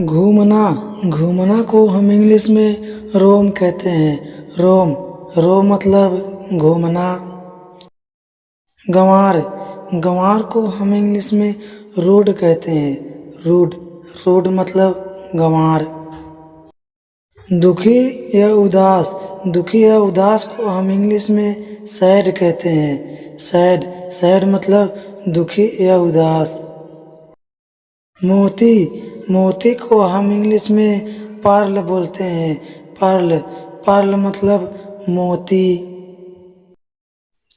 घूमना घूमना को हम इंग्लिश में रोम कहते हैं। रोम रोम मतलब घूमना। गंवार गंवार को हम इंग्लिश में रोड कहते हैं। रोड रोड मतलब गंवार। दुखी या उदास को हम इंग्लिश में सैड कहते हैं। सैड सैड मतलब दुखी या उदास। मोती मोती को हम इंग्लिश में पर्ल बोलते हैं। पर्ल पर्ल मतलब मोती।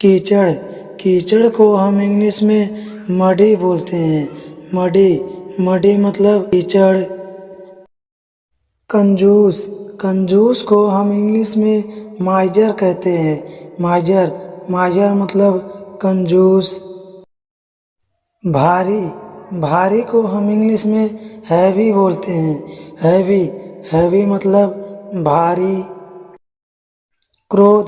कीचड़ कीचड़ को हम इंग्लिश में मडी बोलते हैं। मडी मडी मतलब कीचड़। कंजूस कंजूस को हम इंग्लिश में माइजर कहते हैं। माइजर माइजर मतलब कंजूस। भारी भारी को हम इंग्लिश में हैवी बोलते हैं। हैवी हैवी मतलब भारी। क्रोध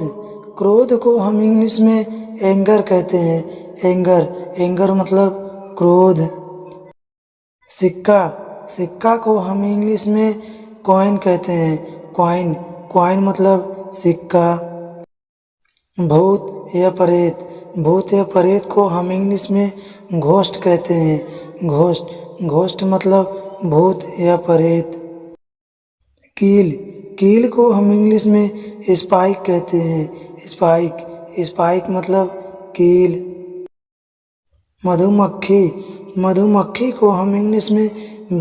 क्रोध को हम इंग्लिश में एंगर कहते हैं। एंगर एंगर मतलब क्रोध। सिक्का सिक्का को हम इंग्लिश में कॉइन कहते हैं। कॉइन कॉइन मतलब सिक्का। भूत या प्रेत को हम इंग्लिश में घोस्ट कहते हैं। घोस्ट घोस्ट मतलब भूत या प्रेत। कील कील को हम इंग्लिश में स्पाइक कहते हैं। स्पाइक स्पाइक मतलब कील। मधुमक्खी मधुमक्खी को हम इंग्लिश में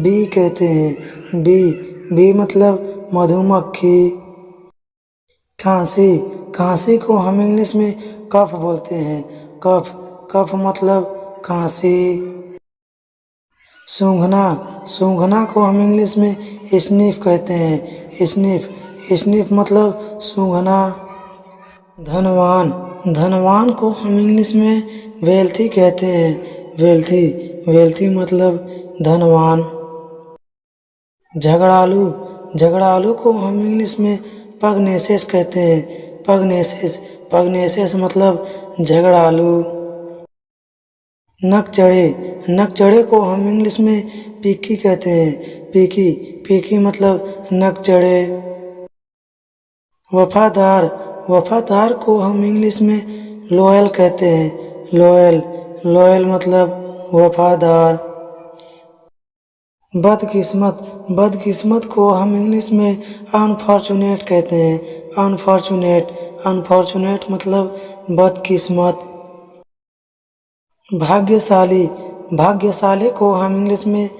बी कहते हैं। बी बी मतलब मधुमक्खी। खांसी खांसी को हम इंग्लिश में कफ बोलते हैं। कफ कफ मतलब खांसी। सूंघना सूंघना को हम इंग्लिश में स्निफ कहते हैं। स्निफ स्निफ मतलब सूंघना। धनवान धनवान को हम इंग्लिश में वेल्थी कहते हैं। वेल्थी वेल्थी मतलब धनवान। झगड़ालू झगड़ालू को हम इंग्लिश में पगनेसेस कहते हैं। पगनेसेस पगनेसेस मतलब झगड़ालू। नक चढ़े को हम इंग्लिश में पीकी कहते हैं। पीकी पीकी मतलब नक चढ़े। वफादार वफादार को हम इंग्लिश में लॉयल कहते हैं। लॉयल लॉयल मतलब वफादार। बदकिस्मत को हम इंग्लिश में अनफॉर्चुनेट कहते हैं। अनफॉर्चुनेट मतलब बदकिस्मत। भाग्यशाली को हम इंग्लिश में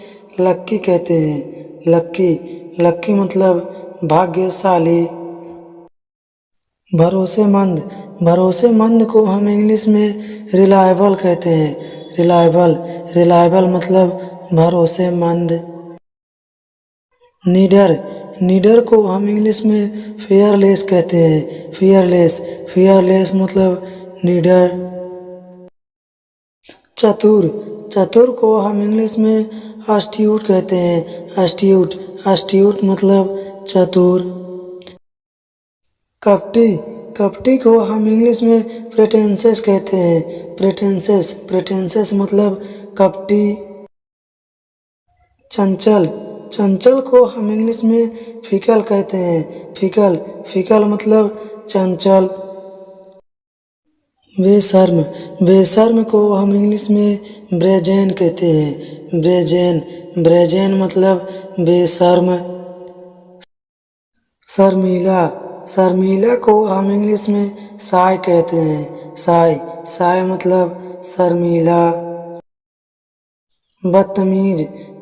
लक्की कहते हैं। लक्की लक्की मतलब भाग्यशाली। भरोसेमंद को हम इंग्लिश में रिलायबल कहते हैं। रिलायबल मतलब भरोसेमंद। नीडर को हम इंग्लिश में फेयरलेस कहते हैं। फेयरलेस मतलब नीडर। चतुर को हम इंग्लिश में अस्ट्यूट कहते हैं। अस्ट्यूट मतलब चतुर। कपटी को हम इंग्लिश में प्रेटेंसेस कहते हैं। प्रेटेंसेस मतलब कपटी। चंचल को हम इंग्लिश में फिकल कहते हैं। फिकल मतलब चंचल। बेशर्म को हम इंग्लिश में ब्रेजेन कहते हैं। ब्रेजेन मतलब बेशर्म। शर्मीला को हम इंग्लिश में साय कहते हैं। साय मतलब शर्मीला।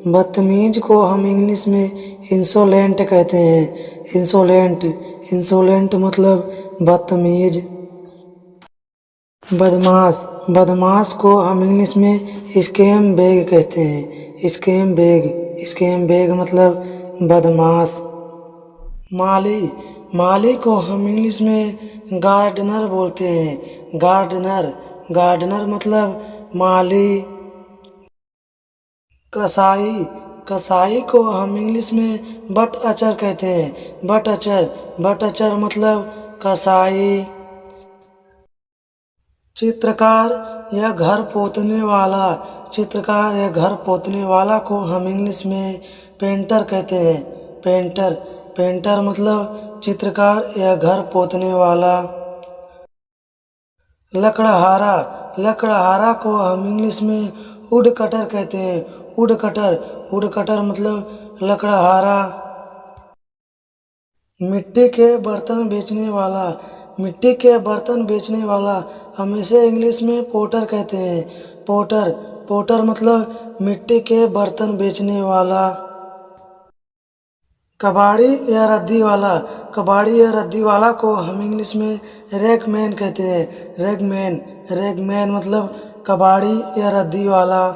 बदतमीज को हम इंग्लिश में इंसोलेंट कहते हैं। इंसोलेंट मतलब बदतमीज। बदमाश को हम इंग्लिश में स्कैम बैग कहते हैं। स्कैम बैग मतलब बदमाश। माली को हम इंग्लिश में गार्डनर बोलते हैं। गार्डनर मतलब माली। कसाई को हम इंग्लिश में बट अचर कहते हैं। बट अचर मतलब कसाई। चित्रकार या घर पोतने वाला। चित्रकार या घर पोतने वाला को हम इंग्लिश में पेंटर कहते हैं। पेंटर पेंटर मतलब चित्रकार या घर पोतने वाला। लकड़हारा लकड़हारा को हम इंग्लिश में वुड कटर कहते हैं। वुड कटर मतलब लकड़हारा। मिट्टी के बर्तन बेचने वाला। मिट्टी के बर्तन बेचने वाला हम इसे इंग्लिश में पोटर कहते हैं। पोटर मतलब मिट्टी के बर्तन बेचने वाला। कबाड़ी या रद्दी वाला। कबाड़ी या रद्दी वाला को हम इंग्लिश में रैगमैन कहते हैं। रैगमैन मतलब कबाड़ी या रद्दी वाला।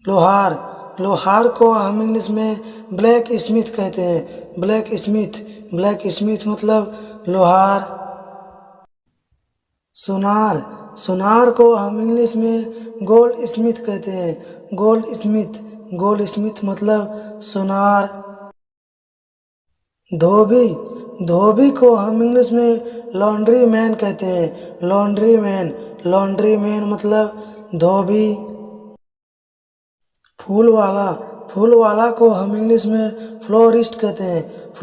लोहार को हम इंग्लिश में ब्लैक स्मिथ कहते हैं। ब्लैक स्मिथ मतलब लोहार। सुनार को हम इंग्लिश में गोल्ड स्मिथ कहते हैं। गोल्ड स्मिथ मतलब सुनार। धोबी को हम इंग्लिश में लॉन्ड्री मैन कहते हैं। लॉन्ड्री मैन मतलब धोबी। फूल वाला को हम इंग्लिश में फ्लोरिस्ट कहते हैं।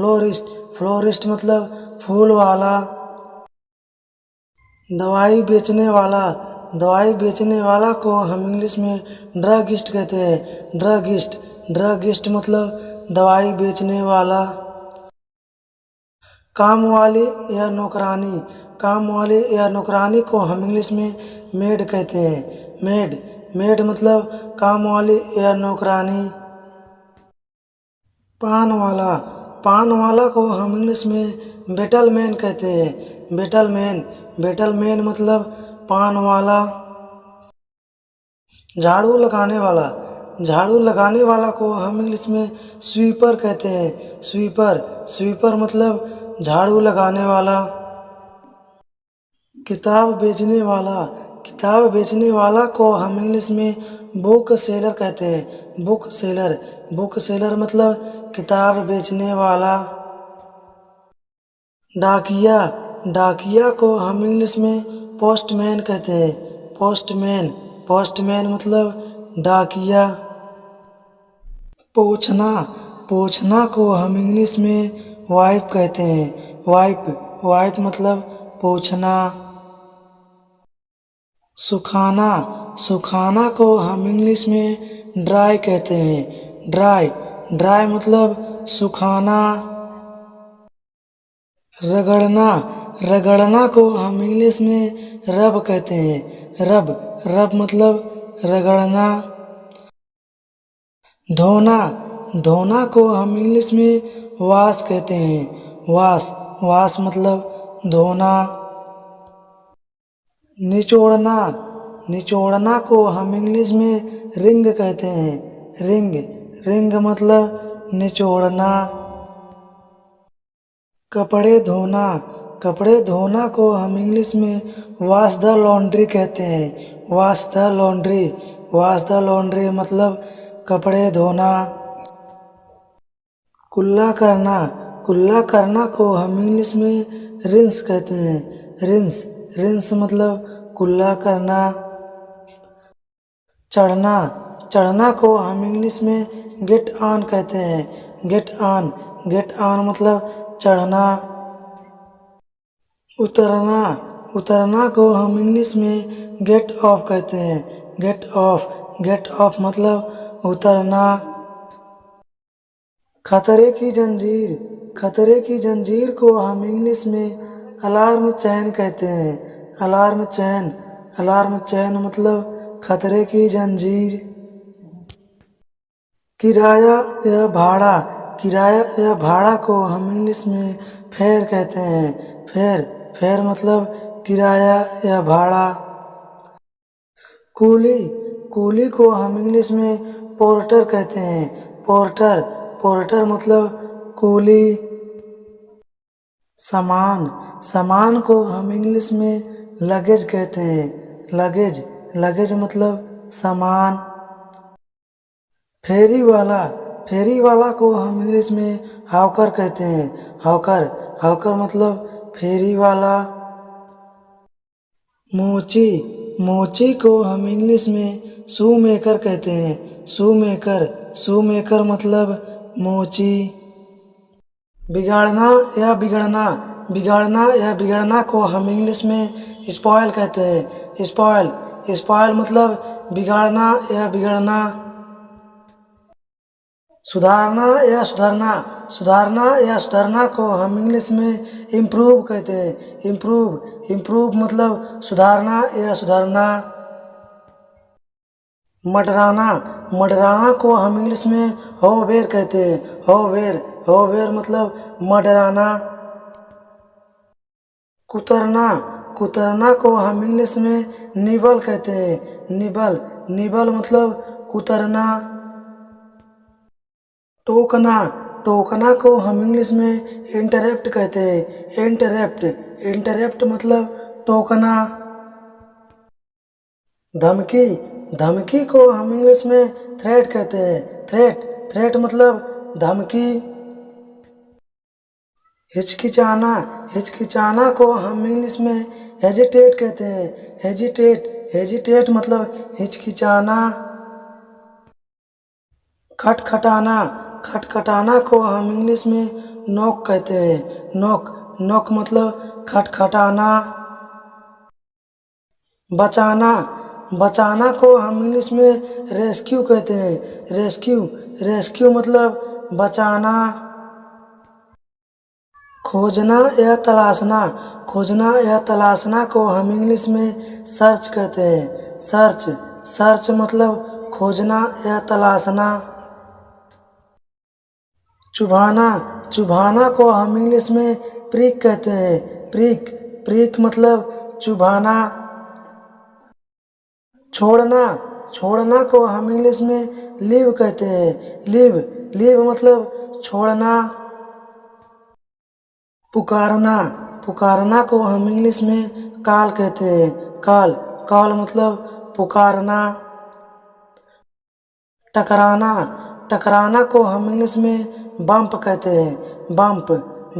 फ्लोरिस्ट मतलब फूल वाला। दवाई बेचने वाला को हम इंग्लिश में ड्रगिस्ट कहते हैं। ड्रगिस्ट मतलब दवाई बेचने वाला। काम वाली या नौकरानी को हम इंग्लिश में मेड कहते हैं। मेड मतलब काम वाली या नौकरानी। पान वाला को हम इंग्लिश में बेटलमैन कहते हैं। बेटलमैन मतलब पान वाला। झाड़ू लगाने वाला को हम इंग्लिश में स्वीपर कहते हैं। स्वीपर मतलब झाड़ू लगाने वाला। किताब बेचने वाला को हम इंग्लिश में बुक सेलर कहते हैं। बुक सेलर मतलब किताब बेचने वाला। डाकिया को हम इंग्लिश में पोस्टमैन कहते हैं। पोस्टमैन मतलब डाकिया। पोछना को हम इंग्लिश में वाइप कहते हैं। वाइप मतलब पोछना। सुखाना को हम इंग्लिश में ड्राई कहते हैं। ड्राई मतलब सुखाना। रगड़ना को हम इंग्लिश में रब कहते हैं। रब मतलब रगड़ना। धोना को हम इंग्लिश में वॉश कहते हैं। वॉश मतलब धोना। निचोड़ना को हम इंग्लिश में रिंग कहते हैं। रिंग मतलब निचोड़ना। कपड़े धोना को हम इंग्लिश में वॉश द लॉन्ड्री कहते हैं। वॉश द लॉन्ड्री मतलब कपड़े धोना। कुल्ला करना को हम इंग्लिश में रिंस कहते हैं। रिंस मतलब कुल्ला करना। चढ़ना को हम इंग्लिश में गेट ऑन कहते हैं। गेट ऑन मतलब चढ़ना। उतरना को हम इंग्लिश में गेट ऑफ कहते हैं। गेट ऑफ मतलब उतरना। खतरे की जंजीर को हम इंग्लिश में अलार्म चैन कहते हैं। अलार्म चैन मतलब खतरे की जंजीर। किराया या भाड़ा को हम इंग्लिश में फेयर कहते हैं। फेयर मतलब किराया या भाड़ा। कूली को हम इंग्लिश में पोर्टर कहते हैं। पोर्टर मतलब कूली। सामान को हम इंग्लिश में लगेज कहते हैं। लगेज मतलब सामान। फेरी वाला को हम इंग्लिश में हॉकर कहते हैं। हॉकर मतलब फेरी वाला। मोची मोची को हम इंग्लिश में शू मेकर कहते हैं। शू मेकर मतलब मोची। बिगाड़ना या बिगड़ना को हम इंग्लिश में स्पॉइल कहते हैं। स्पॉइल मतलब बिगाड़ना या बिगड़ना। सुधारना या सुधरना को हम इंग्लिश में इम्प्रूव कहते हैं। इम्प्रूव मतलब सुधारना या सुधरना। मडराना को हम इंग्लिश में होवेर कहते हैं। होवेर मतलब मडराना। कुतरना को हम इंग्लिश में निबल कहते हैं। निबल मतलब कुतरना। टोकना को हम इंग्लिश में इंटरप्ट कहते हैं। इंटरप्ट मतलब टोकना। धमकी को हम इंग्लिश में थ्रेट कहते हैं। थ्रेट मतलब धमकी। हिचकिचाना को हम इंग्लिश में हेजिटेट कहते हैं। हेजिटेट मतलब हिचकिचाना। खटखटाना को हम इंग्लिश में नॉक कहते हैं। नॉक मतलब खटखटाना। बचाना को हम इंग्लिश में रेस्क्यू कहते हैं। रेस्क्यू मतलब बचाना। खोजना या तलाशना को हम इंग्लिश में सर्च कहते हैं। सर्च मतलब खोजना या तलाशना। चुभाना को हम इंग्लिश में प्रिक कहते हैं। प्रिक मतलब चुभाना। छोड़ना को हम इंग्लिश में लीव कहते हैं। लीव मतलब छोड़ना। पुकारना को हम इंग्लिश में कॉल कहते हैं। कॉल मतलब पुकारना। टकराना को हम इंग्लिश में बम्प कहते हैं।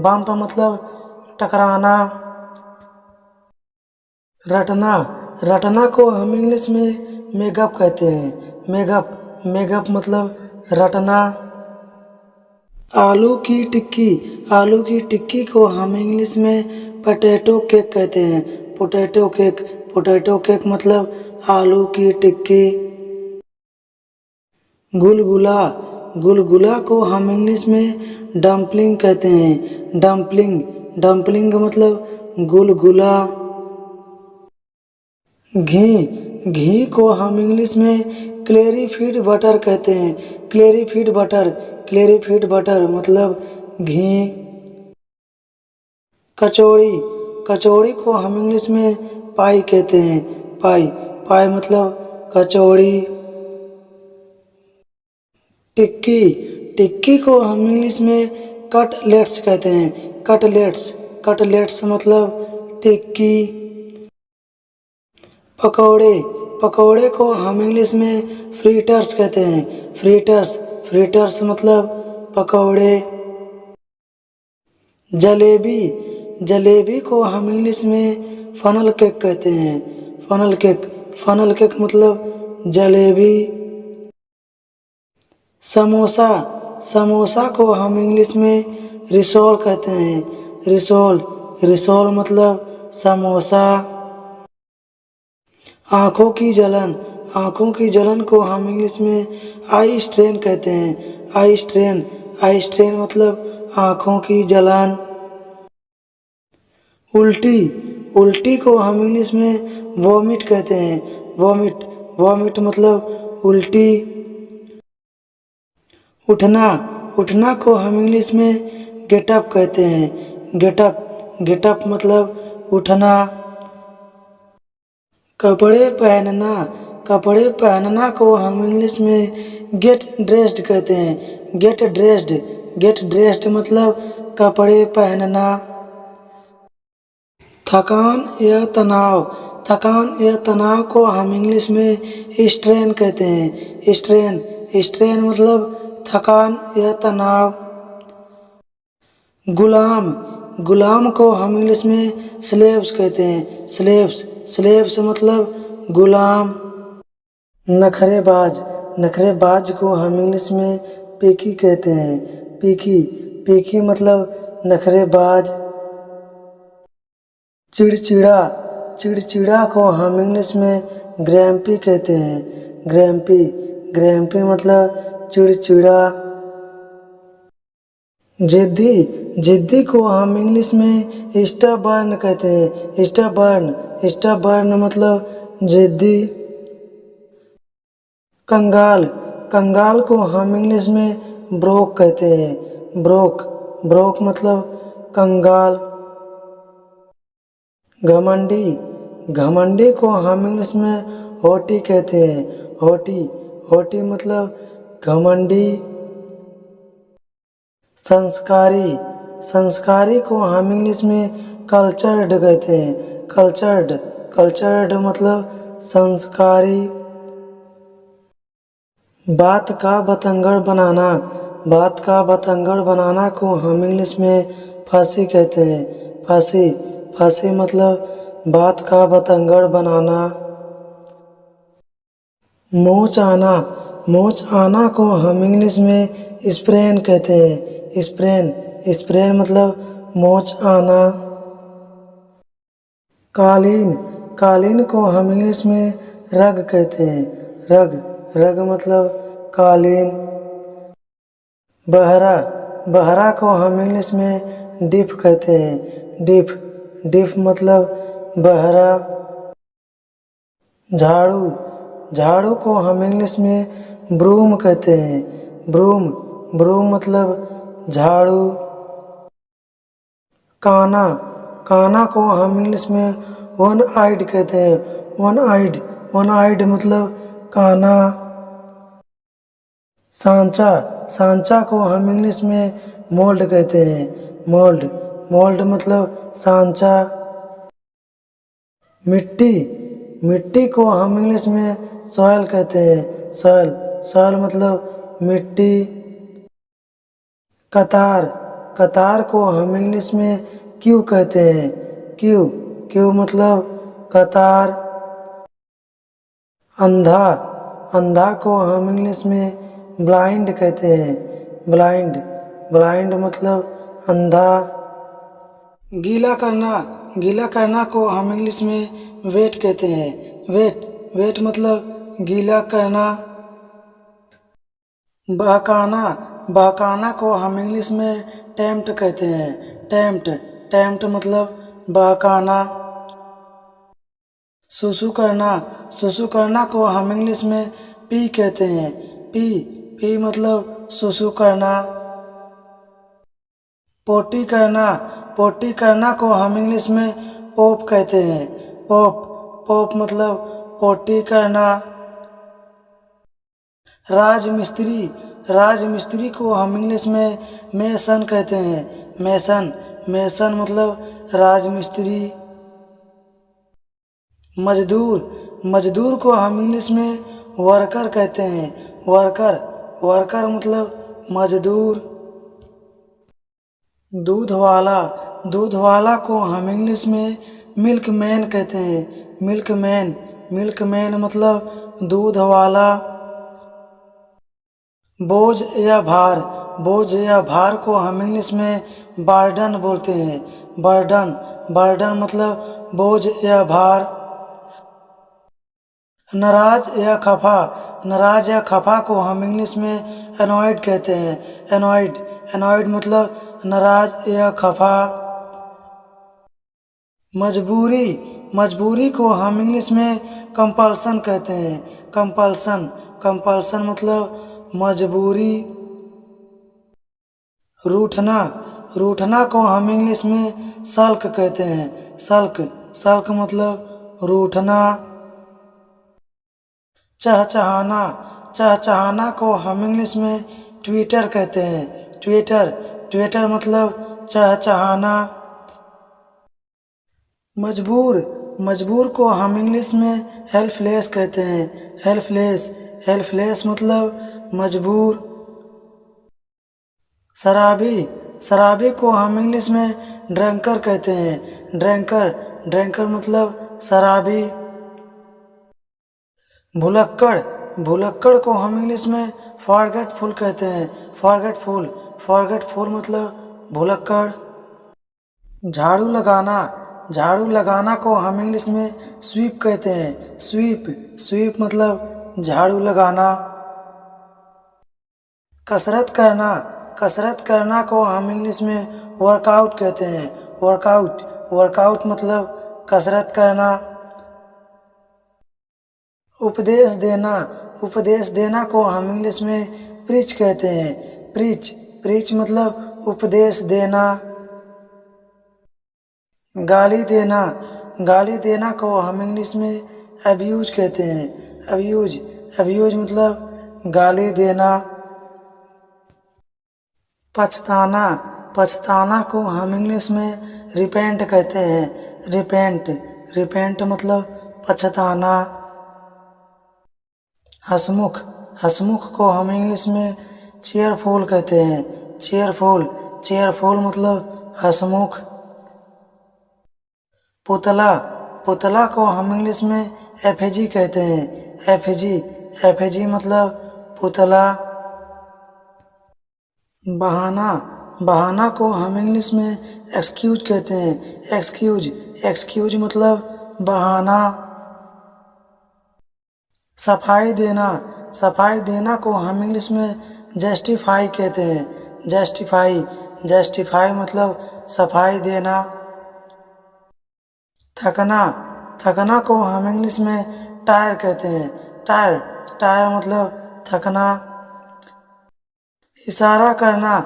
बम्प मतलब टकराना। रटना को हम इंग्लिश में मेकअप कहते हैं। मेकअप मतलब रटना। आलू की टिक्की को हम इंग्लिश में पोटैटो केक कहते हैं। पोटैटो केक मतलब आलू की टिक्की। गुलगुला को हम इंग्लिश में डम्पलिंग कहते हैं। डम्पलिंग मतलब गुलगुला। घी को हम इंग्लिश में क्लेरीफीड बटर कहते हैं। क्लेरीफीड बटर मतलब घी। कचौड़ी को हम इंग्लिश में पाई कहते हैं। पाई मतलब कचौड़ी। टिक्की को हम इंग्लिश में कटलेट्स कहते हैं। कटलेट्स मतलब टिक्की। पकौड़े को हम इंग्लिश में फ्रीटर्स कहते हैं। फ्रीटर्स मतलब पकौड़े। जलेबी को हम इंग्लिश में फनल केक कहते हैं। फनल केक मतलब जलेबी। समोसा को हम इंग्लिश में रिसोल कहते हैं। रिसोल मतलब समोसा। आँखों की जलन को हम इंग्लिश में आई स्ट्रेन कहते हैं। आई स्ट्रेन मतलब आँखों की जलन। उल्टी को हम इंग्लिश में वॉमिट कहते हैं। वॉमिट मतलब उल्टी। उठना को हम इंग्लिश में गेटअप कहते हैं। गेटअप मतलब उठना। कपड़े पहनना को हम इंग्लिश में गेट ड्रेस्ड कहते हैं। गेट ड्रेस्ड मतलब कपड़े पहनना। थकान या तनाव को हम इंग्लिश में स्ट्रेन कहते हैं। स्ट्रेन मतलब थकान या तनाव। गुलाम को हम इंग्लिश में स्लेव्स कहते हैं। स्लेव से मतलब गुलाम। नखरेबाज, नखरेबाज को हम इंग्लिश में पिकी कहते हैं। पिकी, पिकी मतलब नखरेबाज। चिड़चिड़ा, चिड़चिड़ा को हम इंग्लिश में ग्रैम्पी कहते हैं। ग्रैम्पी, ग्रैम्पी मतलब चिड़चिड़ा। जिद्दी, जिद्दी को हम इंग्लिश में स्टबर्न कहते हैं। स्टबर्न, स्टबर्न मतलब जिद्दी। कंगाल, कंगाल को हम इंग्लिश में ब्रोक कहते हैं। ब्रोक, ब्रोक मतलब कंगाल। घमंडी, घमंडी को हम इंग्लिश में होटी कहते हैं। होटी, होटी मतलब घमंडी। संस्कारी, संस्कारी को हम इंग्लिश में कल्चर्ड कहते हैं। कल्चर्ड, कल्चर्ड मतलब संस्कारी। बात का बतंगड़ बनाना, बात का बतंगड़ बनाना को हम इंग्लिश में फांसी कहते हैं। फांसी, फांसी मतलब बात का बतंगड़ बनाना। मोच आना, मोच आना को हम इंग्लिश में स्प्रेन कहते हैं। स्प्रेन, स्प्रेन मतलब मोच आना। कालीन, कालीन को हम इंग्लिश में रग कहते हैं। रग, रग मतलब कालीन। बहरा, बहरा को हम इंग्लिश में डिफ कहते हैं। डिफ, डिफ मतलब बहरा। झाड़ू, झाड़ू को हम इंग्लिश में ब्रूम कहते हैं। ब्रूम, ब्रूम मतलब झाड़ू। काना, काना को हम इंग्लिश में वन आइड कहते हैं। वन आइड, वन आइड मतलब काना। सांचा, सांचा को हम इंग्लिश में मोल्ड कहते हैं। मोल्ड, मोल्ड मतलब सांचा। मिट्टी, मिट्टी को हम इंग्लिश में सॉयल कहते हैं। सॉयल, सॉयल मतलब मिट्टी। कतार, कतार को हम इंग्लिश में क्यू कहते हैं। क्यू, क्यू मतलब कतार। अंधा, अंधा को हम इंग्लिश में ब्लाइंड कहते हैं। ब्लाइंड, ब्लाइंड मतलब अंधा। गीला करना, गीला करना को हम इंग्लिश में वेट कहते हैं। वेट, वेट मतलब गीला करना। बहकाना, बहकाना को हम इंग्लिश में टेम्प्ट कहते हैं। टेम्प्ट, टेम्प्ट मतलब बहकाना। सुसु करना, सुसु करना को हम इंग्लिश में पी कहते हैं। पी, पी मतलब सुसु करना। पोटी करना, पोटी करना को हम इंग्लिश में पोप कहते हैं। पोप, पोप मतलब पोटी करना। राजमिस्त्री, राजमिस्त्री को हम इंग्लिश में मेसन कहते हैं। मेसन, मेसन मतलब राजमिस्त्री। मजदूर, मजदूर को हम इंग्लिश में वर्कर कहते हैं। वर्कर, वर्कर मतलब मजदूर। दूध वाला, दूध वाला को हम इंग्लिश में मिल्क मैन कहते हैं। मिल्क मैन, मिल्क मैन मतलब दूध वाला। बोझ या भार, बोझ या भार को हम इंग्लिश में बर्डन बोलते हैं। बर्डन, बर्डन मतलब बोझ या भार। नाराज या खफा, नाराज या खफा को हम इंग्लिश में एनॉयड कहते हैं। एनॉयड, एनॉयड मतलब नाराज या खफा। मजबूरी, मजबूरी को हम इंग्लिश में कंपल्सन कहते हैं। कंपल्सन, कंपल्सन मतलब मजबूरी। रूठना, रूठना को हम इंग्लिश में सल्क कहते हैं। सल्क, सल्क मतलब रूठना। चहचहाना, चहचहाना को हम इंग्लिश में ट्विटर कहते हैं। ट्विटर, ट्विटर मतलब चहचहाना। मजबूर, मजबूर को हम इंग्लिश में हेल्पलेस कहते हैं। हेल्पलेस, हेल्पलेस मतलब मजबूर। शराबी, शराबी को हम इंग्लिश में ड्रंकर कहते हैं। ड्रंकर, ड्रंकर मतलब शराबी। भुलक्कड़, भुलक्कड़ को हम इंग्लिश में फॉरगेटफुल कहते हैं। फॉरगेटफुल, फॉरगेटफुल मतलब भुलक्कड़। झाड़ू लगाना, झाड़ू लगाना को हम इंग्लिश में स्वीप कहते हैं। स्वीप, स्वीप मतलब झाड़ू लगाना। कसरत करना, कसरत करना को हम इंग्लिश में वर्कआउट कहते हैं। वर्कआउट, वर्कआउट मतलब कसरत करना। उपदेश देना, उपदेश देना को हम इंग्लिश में प्रीच कहते हैं। प्रीच, प्रीच मतलब उपदेश देना। गाली देना, गाली देना को हम इंग्लिश में अब्यूज कहते हैं। अब्यूज, अब्यूज मतलब गाली देना। पछताना, पछताना को हम इंग्लिश में रिपेंट कहते हैं। रिपेंट, रिपेंट मतलब पछताना। हंसमुख, हंसमुख को हम इंग्लिश में चेयरफुल कहते हैं। चेयरफुल, चेयरफुल मतलब हंसमुख। पुतला, पुतला को हम इंग्लिश में एफिजी कहते हैं। एफिजी, एफिजी मतलब पुतला। बहाना, बहाना को हम इंग्लिश में एक्सक्यूज कहते हैं। एक्सक्यूज, एक्सक्यूज मतलब बहाना। सफाई देना, सफाई देना को हम इंग्लिश में जस्टिफाई कहते हैं। जस्टिफाई, जस्टिफाई मतलब सफाई देना। थकना, थकना को हम इंग्लिश में टायर कहते हैं। टायर, टायर मतलब थकना। इशारा करना,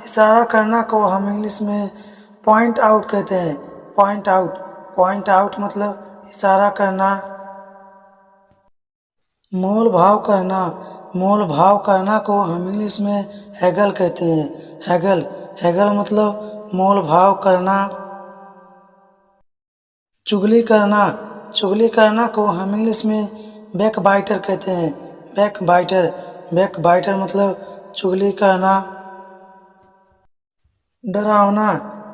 इशारा करना को हम इंग्लिश में पॉइंट आउट कहते हैं। पॉइंट आउट, पॉइंट आउट मतलब इशारा करना। मोल भाव करना, मोल भाव करना को हम इंग्लिश में हैगल कहते हैं। हैगल, हैगल मतलब मोल भाव करना। चुगली करना, चुगली करना को हम इंग्लिश में बैक बाइटर कहते हैं। बैक बाइटर, बैक बाइटर मतलब चुगली करना। डरावना,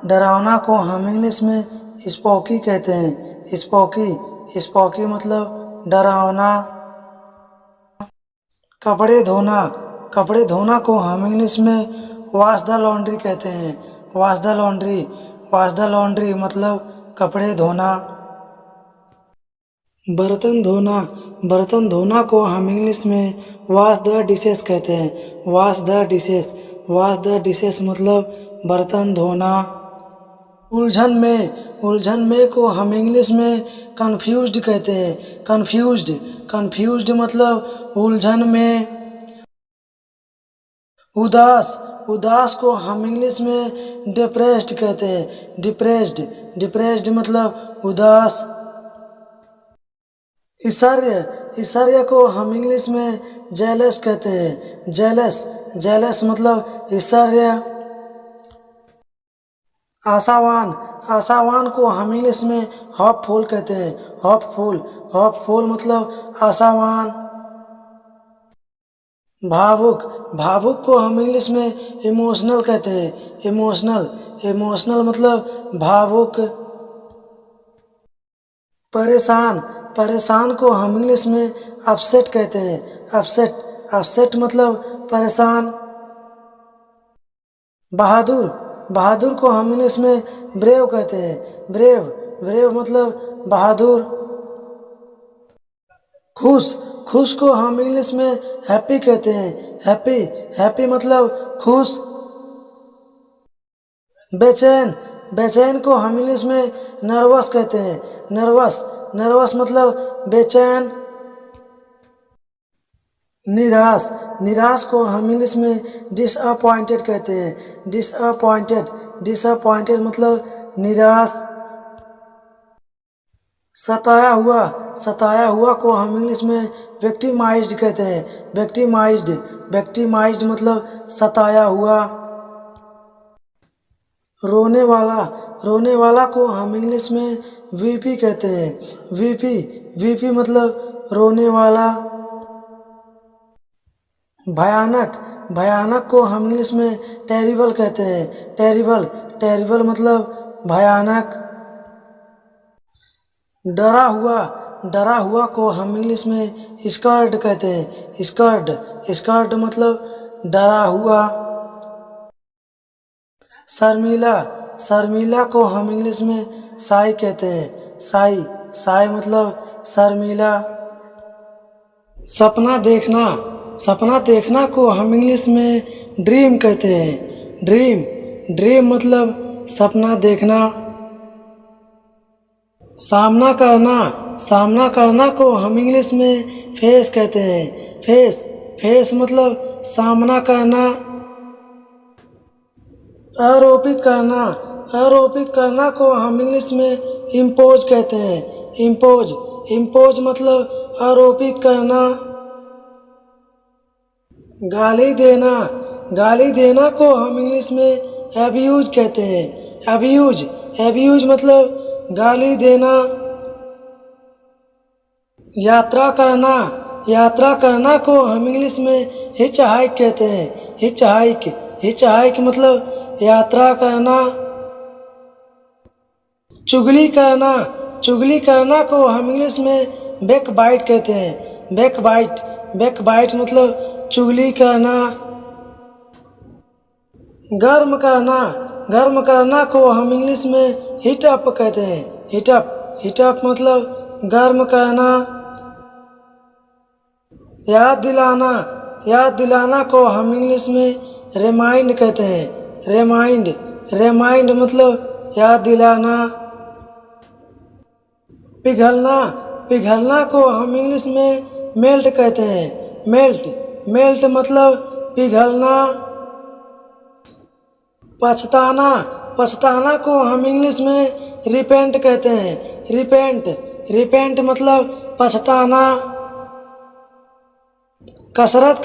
डरावना को हम इंग्लिश में स्पॉकी कहते हैं। स्पॉकी, स्पॉकी मतलब डरावना। कपड़े धोना, कपड़े धोना को हम इंग्लिश में वॉश द लॉन्ड्री कहते हैं। Wash the laundry, wash the laundry मतलब कपड़े धोना। बर्तन धोना, बर्तन धोना को हम इंग्लिश में वॉश द डिशेस कहते हैं। Wash the dishes, wash the dishes मतलब बर्तन धोना। उलझन में, उलझन में को हम इंग्लिश में कंफ्यूज्ड कहते हैं। कंफ्यूज्ड, कंफ्यूज्ड मतलब उलझन में। उदास, उदास को हम इंग्लिश में डिप्रेस्ड कहते हैं। डिप्रेस्ड, डिप्रेस्ड मतलब उदास। ईर्ष्या, ईर्ष्या को हम इंग्लिश में जेलस कहते हैं। जेलस, जेलस मतलब ईर्ष्या। आशावान, आशावान को हम इंग्लिश में होपफुल कहते हैं। होपफुल, होपफुल मतलब आशावान। भावुक, भावुक को हम इंग्लिश में इमोशनल कहते हैं। इमोशनल, इमोशनल मतलब भावुक। परेशान, परेशान को हम इंग्लिश में अपसेट कहते हैं। अपसेट, अपसेट मतलब परेशान। बहादुर, बहादुर को हम इंग्लिश में ब्रेव कहते हैं। ब्रेव, ब्रेव मतलब बहादुर। खुश, खुश को हम इंग्लिश में हैप्पी कहते हैं। हैप्पी, हैप्पी मतलब खुश। बेचैन, बेचैन को हम इंग्लिश में नर्वस कहते हैं। नर्वस, नर्वस मतलब बेचैन। निराश, निराश को हम इंग्लिश में डिसअपॉइंटेड कहते हैं। डिसअपॉइंटेड, डिसअपॉइंटेड मतलब निराश। सताया हुआ, सताया हुआ को हम इंग्लिश में विक्टिमाइज्ड कहते हैं। विक्टिमाइज्ड, विक्टिमाइज्ड मतलब सताया हुआ। रोने वाला, रोने वाला को हम इंग्लिश में वीपी कहते हैं। वीपी, वीपी मतलब रोने वाला। भयानक, भयानक को हम इंग्लिश में टेरिबल कहते हैं। टेरिबल, टेरिबल मतलब भयानक। डरा हुआ को हम इंग्लिश में स्कर्ड कहते हैं। स्कर्ड मतलब डरा हुआ। शर्मीला को हम इंग्लिश में शाई कहते हैं। शाई मतलब शर्मीला। सपना देखना को हम इंग्लिश में ड्रीम कहते हैं। ड्रीम मतलब सपना देखना। सामना करना को हम इंग्लिश में फेस कहते हैं। फेस मतलब सामना करना। आरोपित करना को हम इंग्लिश में इम्पोज कहते हैं। इम्पोज मतलब आरोपित करना। गाली देना को हम इंग्लिश में अब्यूज कहते हैं। अब्यूज मतलब गाली देना। यात्रा करना को हम इंग्लिश में हिचहाइक कहते हैं। हिचहाइक मतलब यात्रा करना। चुगली करना को हम इंग्लिश में बैक बाइट कहते हैं। बैक बाइट मतलब चुगली करना। गर्म करना को हम इंग्लिश में हीट अप कहते हैं। हीट अप मतलब गर्म करना। याद दिलाना को हम इंग्लिश में रिमाइंड कहते हैं। रिमाइंड मतलब याद दिलाना। पिघलना को हम इंग्लिश में मेल्ट कहते हैं। मेल्ट मतलब पिघलना। पछताना को हम इंग्लिश में रिपेंट कहते हैं। रिपेंट मतलब पछताना। कसरत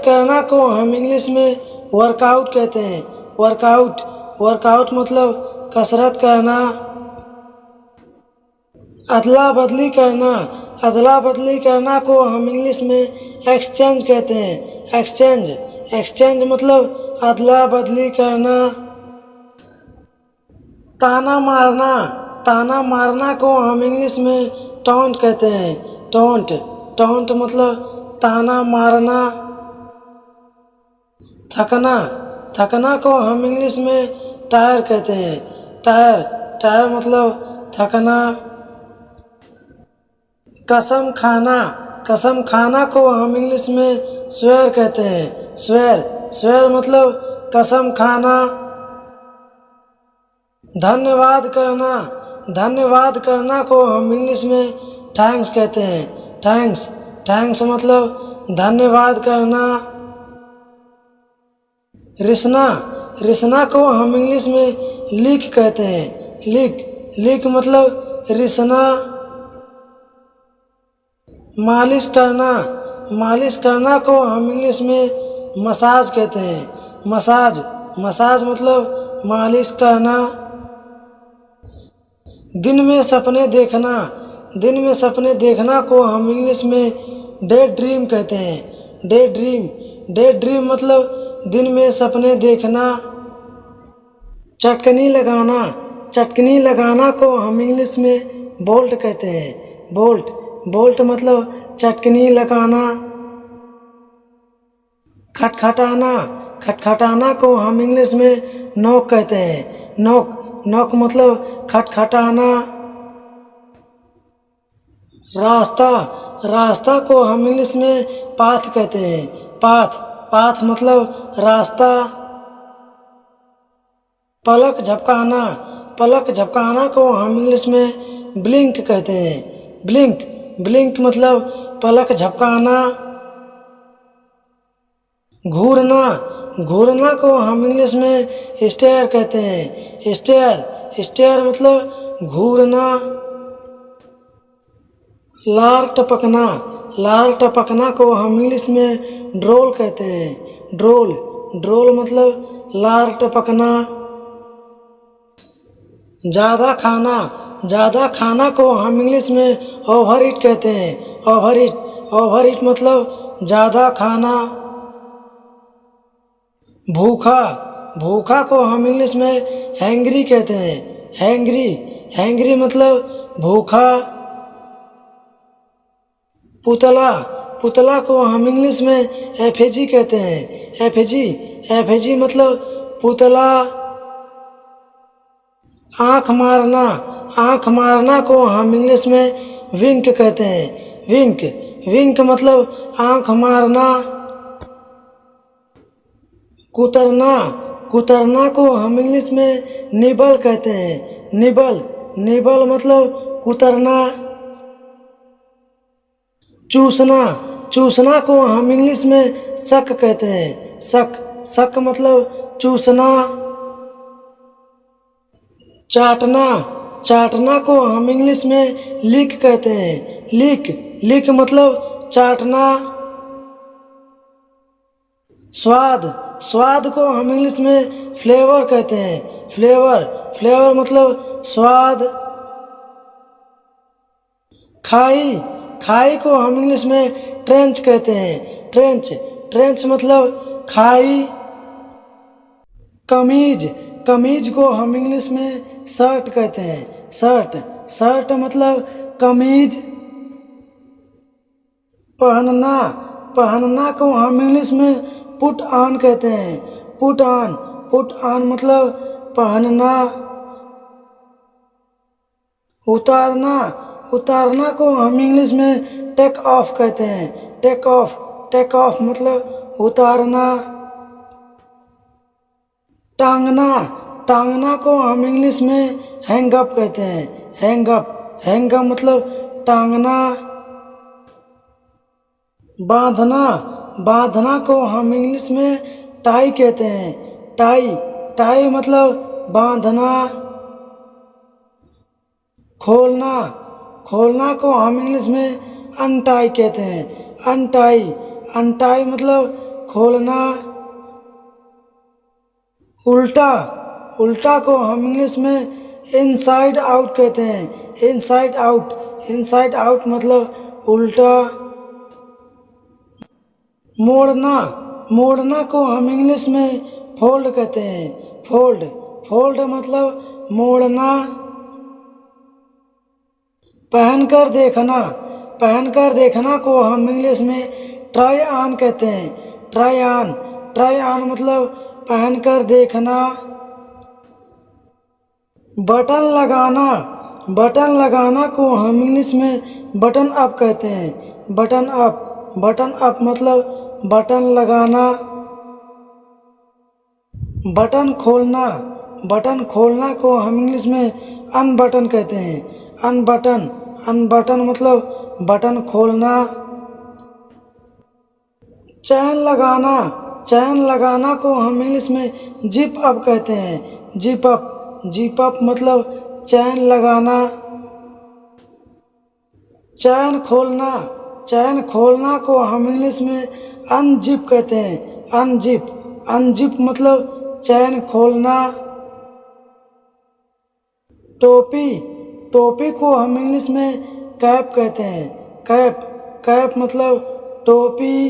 करना को हम इंग्लिश में वर्कआउट कहते हैं। वर्कआउट मतलब कसरत करना। अदला बदली करना को हम इंग्लिश में एक्सचेंज कहते हैं। एक्सचेंज मतलब अदला बदली करना। ताना मारना को हम इंग्लिश में टॉन्ट कहते हैं। टॉन्ट मतलब ताना मारना। थकना को हम इंग्लिश में टायर कहते हैं। टायर मतलब थकना। कसम खाना को हम इंग्लिश में स्वेयर कहते हैं। स्वेयर मतलब कसम खाना। धन्यवाद करना को हम इंग्लिश में थैंक्स कहते हैं। थैंक्स मतलब धन्यवाद करना। रिसना को हम इंग्लिश में लीक कहते हैं। लीक मतलब रिसना। मालिश करना को हम इंग्लिश में मसाज कहते हैं। मसाज मतलब मालिश करना। दिन में सपने देखना को हम इंग्लिश में डे ड्रीम कहते हैं। डे ड्रीम मतलब दिन में सपने देखना। चटकनी लगाना को हम इंग्लिश में बोल्ट कहते हैं। बोल्ट मतलब चटकनी लगाना। खटखटाना को हम इंग्लिश में नॉक कहते हैं। नॉक मतलब खटखटाना। रास्ता को हम इंग्लिश में पाथ कहते हैं। पाथ मतलब रास्ता। पलक झपकाना को हम इंग्लिश में ब्लिंक कहते हैं। ब्लिंक मतलब पलक झपकाना। घूरना को हम इंग्लिश में स्टेयर कहते हैं। स्टेयर मतलब घूरना। लार टपकना को हम इंग्लिश में ड्रोल कहते हैं। ड्रोल मतलब लार टपकना। ज्यादा खाना को हम इंग्लिश में ओवर ईट कहते हैं। ओवर ईट मतलब ज्यादा खाना। भूखा को हम इंग्लिश में हैंग्री कहते हैं। हैंग्री मतलब भूखा। पुतला, पुतला को हम इंग्लिश में एफएजी कहते हैं। एफएजी, एफएजी मतलब पुतला। आंख मारना, आंख मारना को हम इंग्लिश में विंक कहते हैं। विंक, विंक मतलब आंख मारना। कुतरना, कुतरना को हम इंग्लिश में निबल कहते हैं। निबल, निबल मतलब कुतरना। चूसना, चूसना को हम इंग्लिश में सक कहते हैं। सक, सक मतलब चूसना। चाटना, चाटना को हम इंग्लिश में लिक कहते हैं। लिक, लिक मतलब चाटना। स्वाद, स्वाद को हम इंग्लिश में फ्लेवर कहते हैं। फ्लेवर, फ्लेवर मतलब स्वाद। खाई, खाई को हम इंग्लिश में ट्रेंच कहते हैं। ट्रेंच, ट्रेंच मतलब खाई। कमीज, कमीज को हम इंग्लिश में शर्ट कहते हैं। शर्ट, शर्ट मतलब कमीज। पहनना, पहनना को हम इंग्लिश में पुट ऑन कहते हैं। पुट ऑन, पुट ऑन मतलब पहनना। उतारना, उतारना को हम इंग्लिश में टेक ऑफ कहते हैं। टेक ऑफ, टेक ऑफ मतलब उतारना। टांगना, टांगना को हम इंग्लिश में हैंग अप कहते हैं। हैंग अप, हैंग अप मतलब टांगना। बांधना, बांधना को हम इंग्लिश में टाई कहते हैं। टाई, टाई मतलब बांधना। खोलना, खोलना को हम इंग्लिश में अनटाई कहते हैं। अनटाई, अनटाई मतलब खोलना। उल्टा, उल्टा को हम इंग्लिश में इनसाइड आउट कहते हैं। इनसाइड आउट, इनसाइड आउट मतलब उल्टा। मोड़ना, मोड़ना को हम इंग्लिश में फोल्ड कहते हैं। फोल्ड, फोल्ड मतलब मोड़ना। पहनकर देखना, पहनकर देखना को हम इंग्लिश में ट्राई ऑन कहते हैं। ट्राई ऑन, ट्राई ऑन मतलब पहनकर देखना। बटन लगाना, बटन लगाना को हम इंग्लिश में बटन अप कहते हैं। बटन अप, बटन अप मतलब बटन लगाना। बटन खोलना, बटन खोलना को हम इंग्लिश में अनबटन कहते हैं। अनबटन, अनबटन मतलब बटन खोलना। चैन लगाना, चैन लगाना को हम इंग्लिश में जिप अप कहते हैं। जिप अप, जिप अप मतलब चैन लगाना। चैन खोलना, चैन खोलना को हम इंग्लिश में अनजिप कहते हैं। अनजिप, अनजिप मतलब चैन खोलना। टोपी, टोपी को हम इंग्लिश में कैप कहते हैं। कैप, कैप मतलब टोपी।